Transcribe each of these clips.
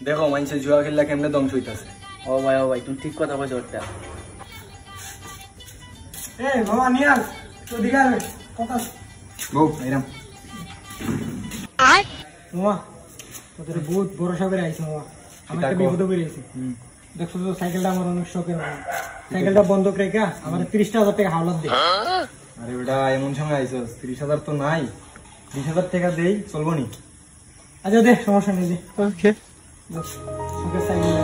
দেখো মানুষের জুয়া খেললে কেমনে ধ্বংস হইতাছে। ও ভাই তুমি ঠিক কথা বলছো ওটা। এই মামা নিয়াল তো দিগার কথা বউ এরাম মামা তোদের বহুত ভরসা করে আইছে মামা, আমি একটা বিপদে পড়ে গেছি। দেখছো তো সাইকেলটা আমার অনেক শখের মামা, সাইকেলটা বন্ধক রেখে আমার 30,000 টাকা হাওলাত দে। আরে বেটা এমন সময় আইছস, 30,000 তো নাই, 20,000 টাকা দেই চলবো নি? আচ্ছা দে, সমস্যা নেই দে। ওকে সাইকেল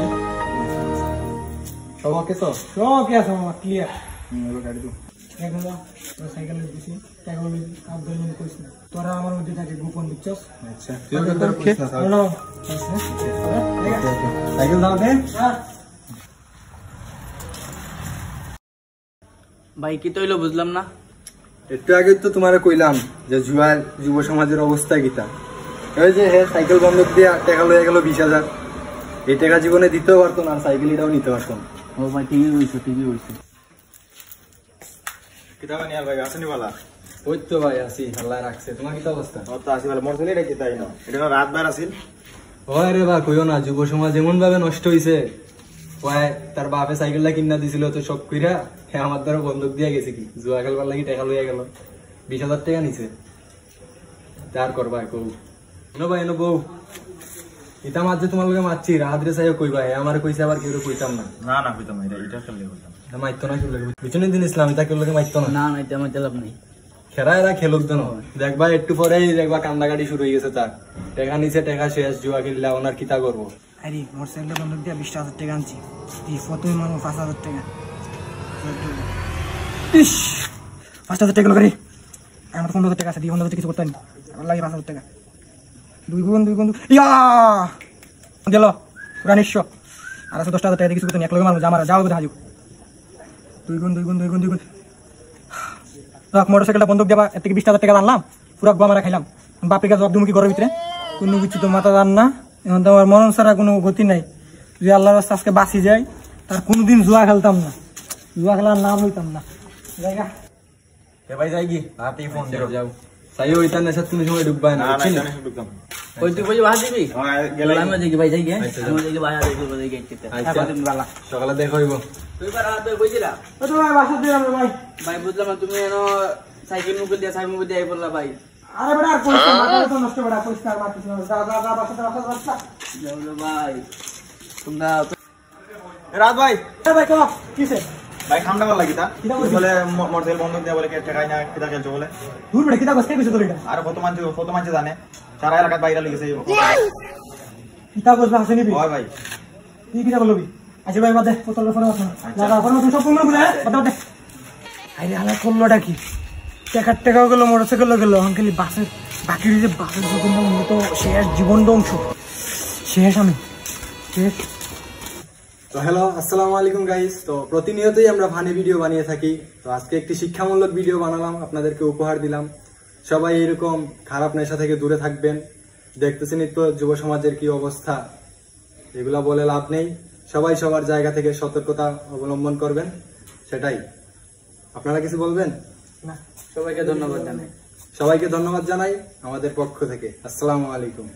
সব ওকে তো? সব কি আছে মামা, ক্লিয়ার। এবার গাড়ি তো দেখ মামা সাইকেল দিছি, টাকাগুলো আব্দুল মনে করিস না, তোরা আমার মধ্যে থাকে গোপন দিচ্ছস। আচ্ছা তুই ওকে ধর করিস না স্যার। না সাইকেল দাও দে। ভাই কি তৈলো বুঝলাম না। একটু আগে তো তোমারে কইলাম যে জুয়ার যুব সমাজের অবস্থা কিতা। ওই যে হে সাইকেল বন্ধক দিয়ে টাকা লয়ে গেল 20,000, এই টাকা জীবনে দিতেও পারতো না, সাইকেল এটাও নিতে পারতো না। ও ভাই ঠিকই হয়েছে। কিতাবা নিয়ার ভাই আসেনি বলা। ওই তো ভাই আসি, আল্লাহ রাখছে। তোমার কিতা অবস্থা? ওর তো আসি বলে মরছনি রে কিতাই না। এটা না রাত বার আসিল। হয় রে বা কইও না, যুব সমাজ এমন ভাবে নষ্ট হইছে। ওই তার বাপে সাইকেলটা কিনা দিছিল তো শখ কইরা হ্যাঁ আমার দ্বারা বন্ধক দিয়া গেছে কি জুয়া খেলবার লাগি টাকা লইয়া গেল, 20,000 টাকা নিছে। তার করবা কৌ নো ভাই এনো বউ এটা মাঝে তোমার লগে মারছি, রাত রে চাইও কইবা আমার কইছে আবার কেউ কইতাম না। না না কইতাম না, এটা খেললে কইতাম। মাইতো না কেউ পিছনে দিন ইসলাম এটা কেউ লোকে মাইতো না। না না এটা আমার চালাপ নাই। খেরা এরা খেলুক দেন, দেখবা একটু পরেই দেখবা কান্দাকাটি শুরু হয়ে গেছে তার। টাকা নিচে টাকা শেষ, জুয়া খেললে ওনার কিতা করবো। আরে মোটরসাইকেলটা বন্ধক দিয়ে 20,000 টাকা আনছি, তুই প্রথমে মারবো 5,000 টাকা। ইস 5,000 টাকা করে আমার 15,000 টাকা আছে, দিয়ে 15,000 কিছু করতে পারি আমার লাগে 5,000 টাকা। দুই গুণ ইয়া গেল পুরা নিঃস্ব। আর আছে 10,000 টাকা দিয়ে কিছু করতে নি, এক লগে মারবো যা মারা যাও হাজু। দুই গুণ মোটরসাইকেলটা বন্ধক দেবা এর থেকে 20,000 টাকা আনলাম, পুরা গোয়া মারা খাইলাম। বাপের কাছে অর্ধমুখী ঘরের ভিতরে কোনো কিছু তো মাথা দান না, এখন তো আমার মরণ ছাড়া কোনো গতি নাই। যদি আল্লাহর রাস্তা আজকে বাঁচি যায় তার কোনোদিন জুয়া খেলতাম না, জুয়া খেলার নাম হইতাম না। জায়গা ভাই যাই কি হাতেই ফোন দিও যাও সাই ওইটা নেশা তুমি সময় ঢুকবাই না। না না এটা আমি ঢুকতাম। ওই তুই বলি বাহা দিবি। হ্যাঁ গেলে আমি দেখি ভাই যাই গে, আমি দেখি বাহা দেখি বলে গেট করতে। আচ্ছা সকালে দেখা হইব। তুই বার হাতে কইছিলা ও তো ভাই বাসা দিয়ে ভাই। ভাই বুঝলাম না, তুমি এনো সাইকেল মুকুল দিয়া সাইকেল মুকুল দিয়া আই বললা ভাই। আরে বেটা আর পরিষ্কার মাথা তো নষ্ট বেটা, পরিষ্কার মাথা যা বাসা। যাও ভাই তোমরা রাত ভাই। এ ভাই কো কিসে ভাই খামটা বল লাগিতা কিটা বলবি? বলে মোটরসাইকেল বন্ধক দেয়া বলে কে টাকাই না কিতা খেলছো বলে। দূর বেটা কিটা বসকে কিছু তোর এটা আর কত মানছে জানে সারা এলাকার বাইরে লেগেছে। কিটা বসবা হাসে নিবি হয় ভাই তুই কিটা বলবি? আচ্ছা ভাই বাদে বোতলের ফোন আছে লাগা ফোন তুই সব কমলো বুঝা বাদে। আরে হালা করলোটা কি, টাকা গেল, মোটরসাইকেল গেল, আঙ্কেলি বাসের বাকি যে বাসের যখন তো শেষ, জীবন ধ্বংস শেষ, আমি শেষ। তো হ্যালো আসসালামু আলাইকুম গাইস। তো প্রতিনিয়তই আমরা ফানি ভিডিও বানিয়ে থাকি, তো আজকে একটি শিক্ষামূলক ভিডিও বানালাম, আপনাদেরকে উপহার দিলাম। সবাই এরকম খারাপ নেশা থেকে দূরে থাকবেন। দেখতেছেনই তো যুব সমাজের কি অবস্থা, এগুলা বলে লাভ নেই। সবাই সবার জায়গা থেকে সতর্কতা অবলম্বন করবেন, সেটাই। আপনারা কিছু বলবেন? সবাইকে ধন্যবাদ জানাই। সবাইকে ধন্যবাদ জানাই আমাদের পক্ষ থেকে। আসসালামু আলাইকুম।